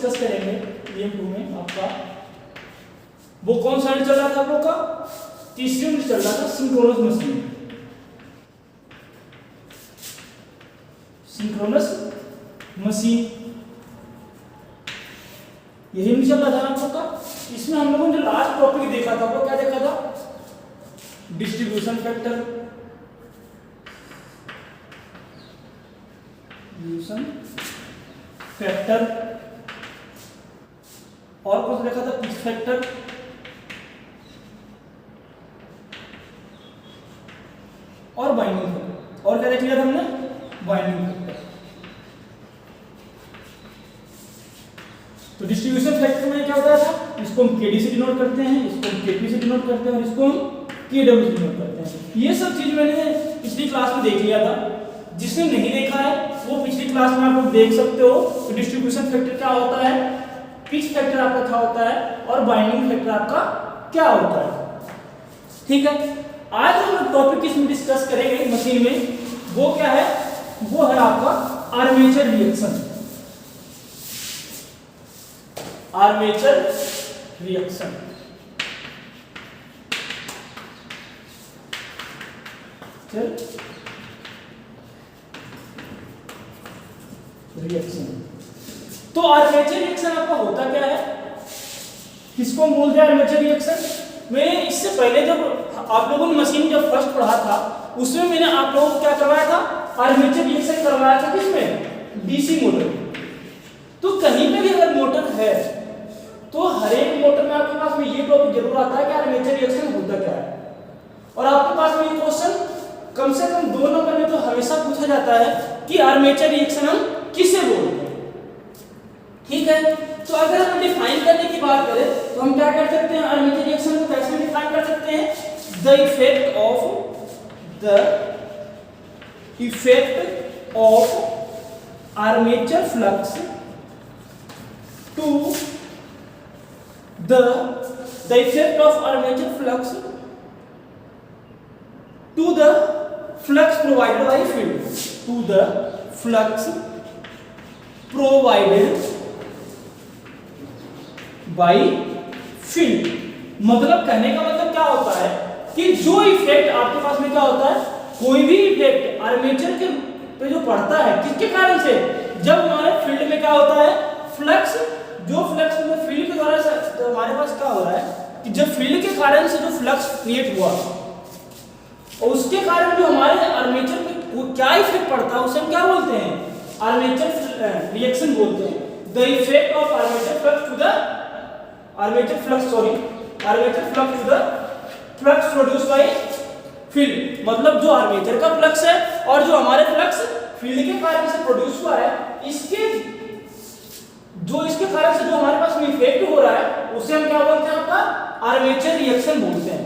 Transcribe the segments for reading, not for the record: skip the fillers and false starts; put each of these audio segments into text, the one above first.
Discuss करेंगे EM2 में आपका वो कौन सा चल रहा था आप लोग का, तीसरी यूनिट चल रहा था सिंक्रोनस मशीन। सिंक्रोनस मशीन यही यूनिट चल रहा था आप लोग का। इसमें हम लोगों ने जो लास्ट टॉपिक देखा था वो क्या देखा था, डिस्ट्रीब्यूशन फैक्टर, फैक्टर और कौन सा देखा था, पिच फैक्टर और बाइंडिंग फैक्टर। और क्या देख लिया था हमने, बाइंडिंग फैक्टर। तो डिस्ट्रीब्यूशन फैक्टर में क्या होता था, इसको हम KD से डिनोट करते हैं, इसको हम KP से डिनोट करते हैं और इसको हम KW से डिनोट करते हैं। ये सब चीज मैंने पिछली क्लास में देख लिया था। जिसने नहीं देखा है वो पिछली क्लास में आप लोग देख सकते हो। तो डिस्ट्रीब्यूशन फैक्टर क्या होता है, पिच फैक्टर आपका क्या होता है और बाइंडिंग फैक्टर आपका क्या होता है। ठीक है, आज हम लोग टॉपिक इसमें डिस्कस करेंगे मशीन में, वो क्या है, वो है आपका armature reaction. Armature reaction reaction. तो आर्मेचर रिएक्शन आपका होता क्या है, किसको बोलते हैं आर्मेचर रिएक्शन। मैंने इससे पहले जब आप लोगों ने मशीन जब फर्स्ट पढ़ा था उसमें मैंने आप लोगों को क्या करवाया था, आर्मेचर रिएक्शन करवाया था किसमें, डीसी मोटर। तो कहीं पे भी अगर मोटर है तो हर एक मोटर में आपके पास में ये टॉपिक जरूर आता है कि आर्मेचर रिएक्शन होता क्या है। और आपके पास में ये क्वेश्चन कम से कम 2 नंबर में तो हमेशा पूछा जाता है कि आर्मेचर रिएक्शन हम किसे बोलते हैं। ठीक है, तो अगर हम डिफाइन करने की बात करें तो हम क्या कर सकते हैं, आर्मेचर रिएक्शन को कैसे डिफाइन कर सकते हैं, the effect of armature flux to the effect of armature flux to the flux provided by field, to the flux provided by field। मतलब कहने का मतलब क्या होता है कि जो इफेक्ट आपके पास में क्या होता है, कोई भी इफेक्ट आर्मेचर के पे जो पड़ता है किसके कारण से, जब हमारे फील्ड में क्या होता है, फ्लक्स, जो फ्लक्स में फील्ड के द्वारा तो हमारे पास क्या हो रहा है कि जब फील्ड के कारण से जो फ्लक्स क्रिएट हुआ और उसके कारण जो हमारे आर्मेचर पे क्या इफेक्ट पड़ता है उसे हम क्या बोलते हैं, आर्मेचर रिएक्शन बोलते हैं। The effect of armature flux to the armature flux to the flux produced by field. मतलब जो आर्मेचर का फ्लक्स है और जो हमारे फ्लक्स फील्ड के कारण से प्रोड्यूस हुआ है, इसके कारण से जो हमारे पास में इफेक्ट हो रहा है उसे हम क्या बोलते हैं, आपका आर्मेचर रिएक्शन बोलते हैं।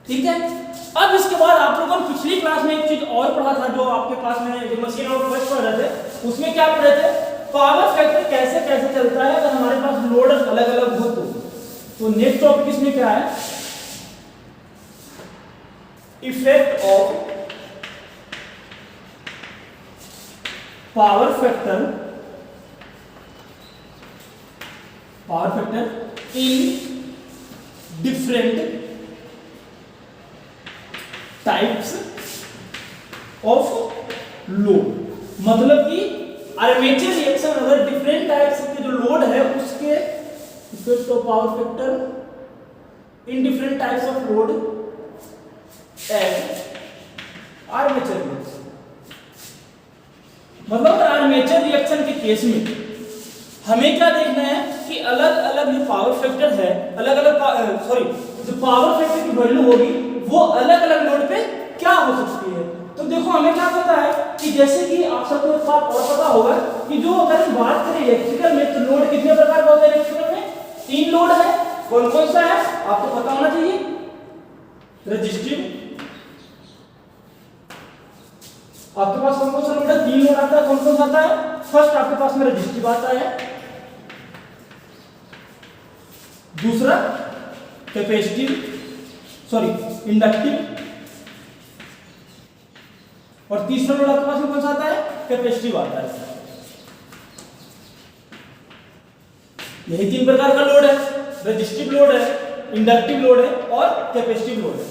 ठीक है, अब इसके बाद आप लोगों ने पिछली क्लास में एक चीज और पढ़ा था, जो आपके पास में जो मशीन और फर्स्ट पढ़ रहे थे उसमें क्या पढ़े थे, पावर फैक्टर कैसे कैसे चलता है अगर हमारे पास लोड अलग अलग हो तो नेक्स्ट टॉपिक इसमें क्या है, effect of power factor in different types of load. मतलब कि आर्मेचर रिएक्शन अगर डिफरेंट टाइप्स के जो लोड है उसके effect of power factor in different types of load and armature reaction. मतलब आर्मेचर रिएक्शन के केस में हमें क्या देखना है कि अलग अलग जो पावर फैक्टर है, अलग अलग जो पावर फैक्टर की वैल्यू होगी वो अलग अलग लोड पे क्या हो सकती है। तो देखो हमें क्या पता है कि जैसे कि आप सबको एक बात और पता होगा कि जो अगर हम बात करें इलेक्ट्रिकल में तो लोड कितने प्रकार का होता है, इलेक्ट्रिकल में 3 लोड है। कौन कौन सा है आपको पता होना चाहिए, रेजिस्टिव, आपके पास कौन कौन सा लोड है, 3 लोड आता है। कौन कौन सा आता है, फर्स्ट आपके पास में रेजिस्टिव आता है, दूसरा कैपेसिटिव इंडक्टिव, और तीसरा लोड आपके पास में कौन सा आता है, कैपेसिटिव आता है। यही तीन प्रकार का लोड है, रेजिस्टिव लोड है, इंडक्टिव लोड है और कैपेसिटिव लोड है।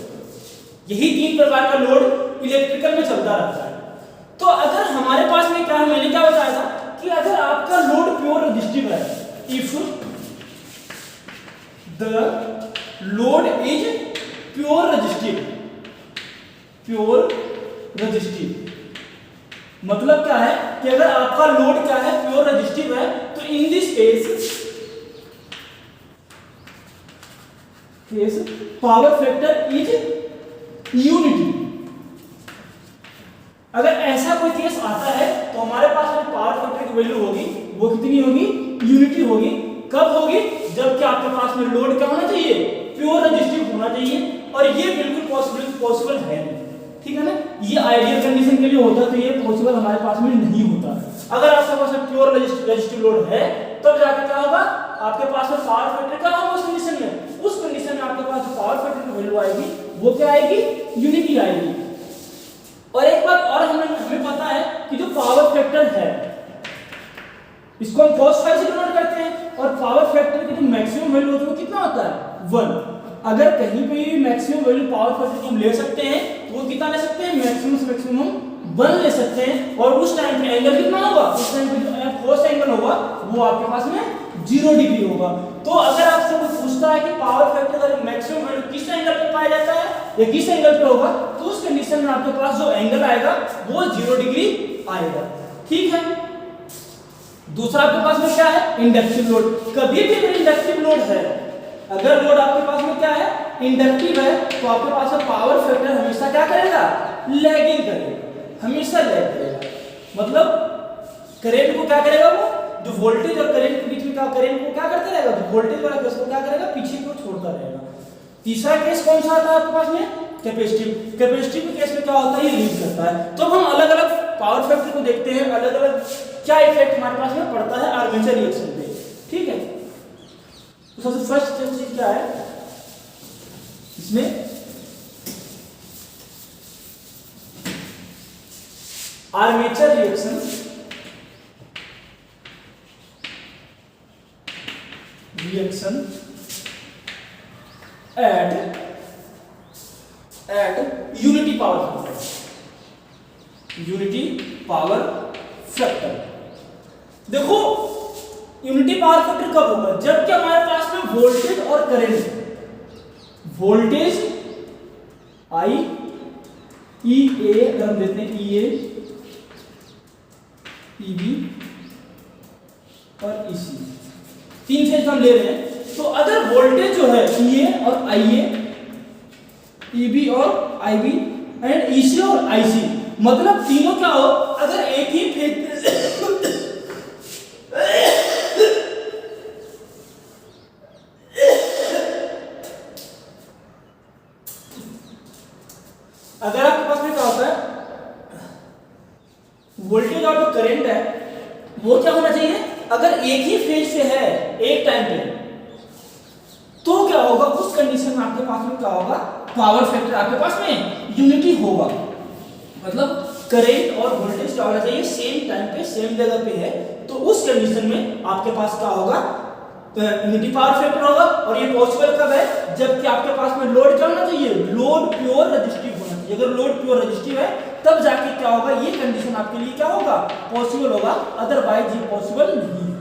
यही तीन प्रकार का लोड इलेक्ट्रिकल में चलता रहता है। तो अगर हमारे पास में क्या है, मैंने क्या बताया था कि अगर आपका लोड प्योर रेजिस्टिव है, if the load is pure resistive, मतलब क्या है कि अगर आपका लोड क्या है, प्योर रेजिस्टिव है, तो in this case power factor is unity. अगर ऐसा कोई केस आता है तो हमारे पास जो पावर फैक्टर की वैल्यू होगी वो कितनी होगी, यूनिटी होगी। कब होगी, जबकि आपके पास में लोड क्या होना चाहिए, प्योर रेजिस्टिव होना चाहिए, और ये बिल्कुल पॉसिबल है नहीं, ठीक है ना। ये आइडियल कंडीशन के लिए होता, तो ये पॉसिबल हमारे पास में नहीं होता। अगर आपके पास में प्योर रेजिस्टिव लोड है तब जाके क्या होगा, आपके पास में पावर फैक्टर क्या होगा उस कंडीशन में, उस कंडीशन में आपके पास जो पावर फैक्टर की वैल्यू आएगी वो क्या आएगी, यूनिटी आएगी। और एक बात और हमें पता है कि जो पावर फैक्टर है इसको हम cos फाई से डिनोट करते हैं, और पावर फैक्टर की जो मैक्सिमम वैल्यू होती है वो कितना होता है, 1। अगर कहीं पे भी मैक्सिमम वैल्यू पावर फैक्टर की हम ले सकते हैं तो वो कितना ले सकते हैं, मैक्सिमम से मैक्सिमम 1 ले सकते हैं, और उस टाइम पे एंगल कितना होगा, उस टाइम पे जो cos एंगल होगा वो आपके पास में 0 डिग्री होगा। तो अगर आपसे कोई पूछता है कि पावर फैक्टर का मैक्सिमम वैल्यू किस एंगल पे पाया जाता है या किस एंगल पे होगा, तो उस कंडीशन में आपके पास जो एंगल आएगा वो 0 डिग्री आएगा, ठीक है। दूसरा आपके पास में क्या है, इंडक्टिव लोड। कभी भी अगर इंडक्टिव लोड है, अगर लोड आपके पास में क्या है, इंडक्टिव है, तो आपके पास में पावर फैक्टर हमेशा क्या करेगा, लैगिंग करेगा, हमेशा लैग करेगा। मतलब करंट को क्या करेगा, वो जो वोल्टेज और करंट के बीच में क्या, करंट को क्या करता रहेगा, जो वोल्टेज वाला केस को क्या करेगा, पीछे को छोड़ता रहेगा। तीसरा केस कौन सा आता है आपके पास में, कैपेसिटिव। कैपेसिटिव के केस में क्या होता है, ये लीड करता है। तो हम अलग अलग पावर फैक्टर को देखते हैं, अलग अलग क्या इफेक्ट हमारे पास में पड़ता है आर्मेचर रिएक्शन पे, ठीक है। तो सबसे फर्स्ट चीज क्या है इसमें, armature reaction at unity power factor. देखो यूनिटी पावर फैक्टर कब होगा, जबकि हमारे पास में वोल्टेज और करंट, वोल्टेज आई ई ए, अगर हम देते हैं ई ए, ई बी और ई सी, तीन फेज हम ले रहे हैं। तो अगर वोल्टेज जो है ई ए और आई ए, ई बी और आई बी एंड ई सी और आई सी, मतलब तीनों क्या हो, अगर एक ही फेज अगर आपके पास में क्या होता है, वोल्टेज और जो करंट है वो क्या होना चाहिए, अगर एक ही फेज से है एक टाइम पे, तो क्या होगा, उस कंडीशन में आपके पास में क्या होगा, पावर फैक्टर आपके पास में यूनिटी होगा। मतलब करंट और वोल्टेज क्या होना चाहिए, सेम टाइम पे सेम जगह पे है, तो उस कंडीशन में आपके पास क्या होगा, यूनिटी पावर फैक्टर होगा। और ये पॉसिबल कब है, जबकि आपके पास में लोड क्या होना चाहिए, लोड प्योर रेजिस्टिव होना चाहिए। अगर लोड प्योर रेजिस्टिव है तब जाके क्या होगा, ये कंडीशन आपके लिए क्या होगा, पॉसिबल होगा, अदरवाइज ये पॉसिबल नहीं है।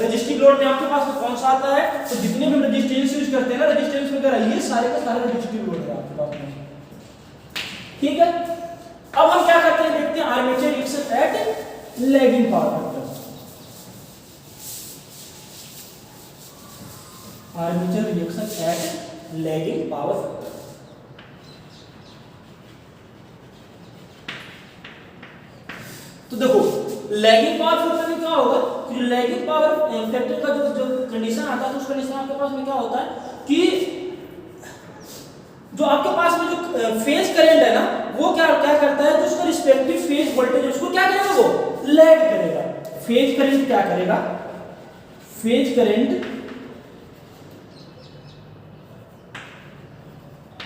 रेजिस्टिव लोड में आपके पास में कौन सा आता है, तो जितने भी हम रेजिस्टेंस यूज करते हैं ना, रेजिस्टेंस वगैरह, ये सारे का सारे रेजिस्टिव लोड है आपके पास में, ठीक है। अब हम क्या करते हैं, देखते हैं armature reaction eight lagging power factor. Armature reaction eight lagging power factor. तो देखो लैगिंग पावर फैक्टर में क्या होगा, कि लैगिंग पावर फैक्टर का जो कंडीशन आता है, तो उस कंडीशन आपके पास में क्या होता है कि जो आपके पास में जो फेज करंट है ना, वो क्या करता है, जो उसका रिस्पेक्टिव फेज वोल्टेज उसको क्या करेगा, वो लैग करेगा। फेज करंट क्या करेगा, phase current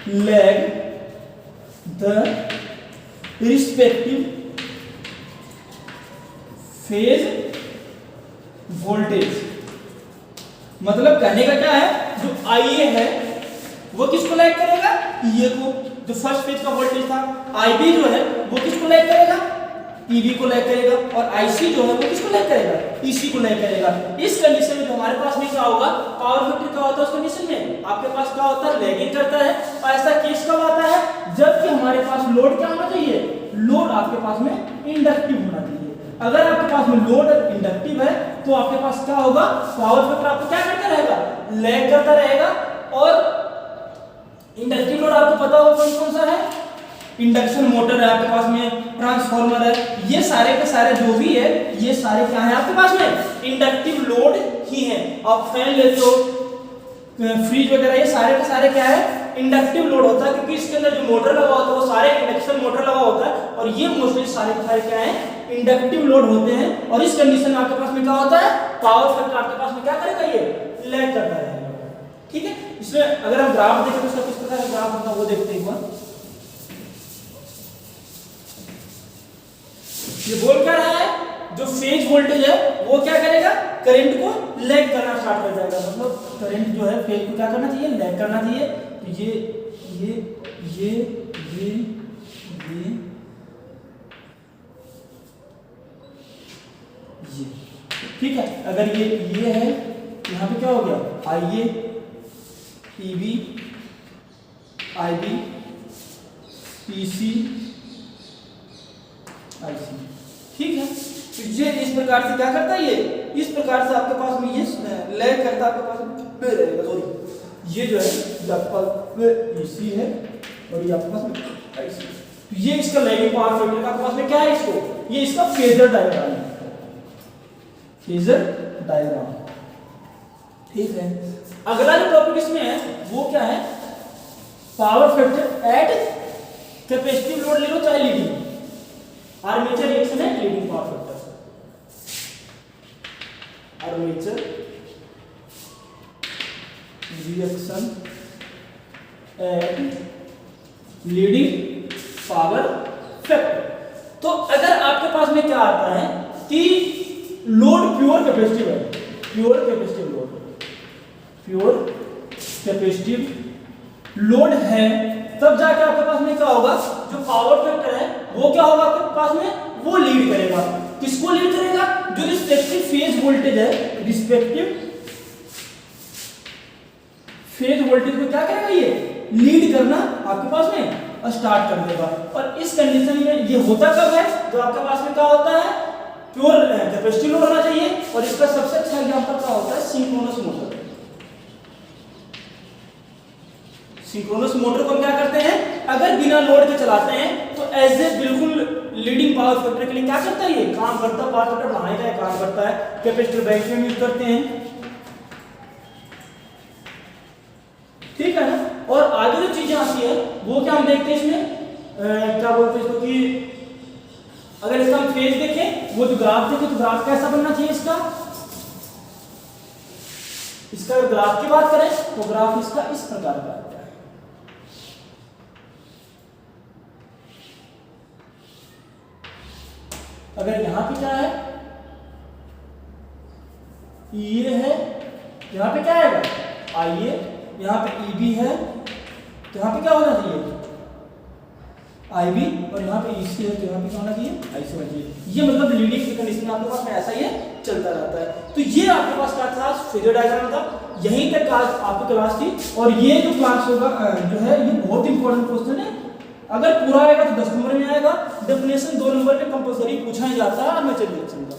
lag the respective phase voltage मतलब कहने का क्या है, जो IA है वो किसको लैग करेगा, EA को। जो फर्स्ट फेज का वोल्टेज था, IB जो है वो किसको लैग करेगा, EB को लैग करेगा। और IC जो है वो किसको लैग करेगा, EC को लैग करेगा। इस कंडीशन में जो हमारे पास में क्या होगा, पावर फैक्टर क्या होता है उस कंडीशन में, आपके पास क्या होता है, लैगिंग करता है। और ऐसा केस कब आता है, जबकि हमारे पास लोड क्या होना चाहिए, लोड आपके पास में इंडक्टिव होना चाहिए। अगर आपके पास में लोड इंडक्टिव है तो आपके पास क्या होगा, पावर फैक्टर आपको क्या करता रहेगा, लैग करता रहेगा। और इंडक्टिव लोड आपको पता होगा कौन कौन सा है, इंडक्शन मोटर है आपके पास में, ट्रांसफार्मर है, ये सारे के सारे जो भी है ये सारे क्या है आपके पास में, इंडक्टिव लोड ही है। आप फैन लेते हो, फ्रिज वगैरह, ये सारे के सारे क्या है, इंडक्टिव लोड होता है, क्योंकि इसके अंदर जो मोटर लगा होता है वो सारे इंडक्शन मोटर लगा होता है। और ये मोस्टली सारे के सारे क्या है, इंडक्टिव लोड होते हैं। और इस कंडीशन में आपके पास में क्या होता है, पावर फैक्टर आपके पास में क्या करेगा, ये लैग करता रहेगा। ठीक है, इसमें अगर हम ग्राफ देखें तो उसका किस प्रकार का ग्राफ होता है वो देखते हैं एक बार। ये बोल क्या रहा है, जो फेज वोल्टेज है वो क्या करेगा, करंट को लैग करना स्टार्ट कर जाएगा। मतलब करंट जो है फेज को क्या करना चाहिए, लैग करना चाहिए। तो ये ठीक है। अगर ये है, यहाँ पे क्या हो गया, IA EB IB EC IC, ठीक है। तो ये इस प्रकार से क्या करता है, ये इस प्रकार से आपके पास में ये लैग करता है, आपके पास में रहेगा। सॉरी, ये जो है आपके पास में EC है और ये आपके पास में IC। तो ये इसका लैगिंग पावर फैक्टर का आपके पास में क्या है, इसको ये इसका फेजर डायग्राम है, फेजर डायग्राम। ठीक है, अगला जो टॉपिक इसमें है वो क्या है, power factor at capacitive load ले लो चाहे लीडिंग, आर्मेचर रिएक्शन है leading power factor, armature reaction at leading power factor. तो अगर आपके पास में क्या आता है कि लोड प्योर कैपेसिटिव है, pure capacitive load, pure capacitive load है, तब जाके आपके पास में क्या होगा, जो पावर फैक्टर है वो क्या होगा आपके पास में, वो लीड करेगा। किसको लीड करेगा, जो रिस्पेक्टिव फेज वोल्टेज है, रिस्पेक्टिव फेज वोल्टेज को क्या करेगा, ये लीड करना आपके पास में स्टार्ट कर देगा। और इस कंडीशन में ये होता कब है, जो आपके पास में क्या होता है, प्योर कैपेसिटिव लोड होना चाहिए। और इसका सबसे अच्छा एग्जांपल क्या होता है, सिंक्रोनस मोटर। सिंक्रोनस मोटर को हम क्या करते हैं, अगर बिना लोड के चलाते हैं तो एज ए बिल्कुल लीडिंग पावर फैक्टर के लिए क्या करता है, ये काम करता है, पावर फैक्टर बढ़ाने का काम करता है। कैपेसिटर बैंक में यूज करते हैं, ठीक है ना। और आगे जो चीजें आती है वो क्या हम देखते हैं इसमें, क्या बोलते हैं इसको, कि अगर इसका हम फेज देखें, वो जो ग्राफ देखें तो ग्राफ कैसा बनना चाहिए इसका ग्राफ की बात करें तो ग्राफ इसका इस प्रकार का आता है। अगर यहां पे क्या है, ये है, यहां पे क्या आएगा, IA, यहां पे EB है, तो यहां पे क्या होना चाहिए, IB, और यहाँ पे EC है, तो यहाँ पे क्या होना चाहिए, IC होना चाहिए। ये मतलब लीडिंग की कंडीशन आपके पास में ऐसा ही चलता रहता है। तो ये आपके पास क्या था, फेजर डायग्राम था। यहीं तक आज आपकी क्लास थी। और ये जो क्लास होगा जो है, ये बहुत इंपॉर्टेंट क्वेश्चन है। अगर पूरा आएगा तो 10 नंबर में आएगा। डेफिनेशन 2 नंबर पे कंपलसरी पूछा ही जाता है आर्मेचर रिएक्शन का।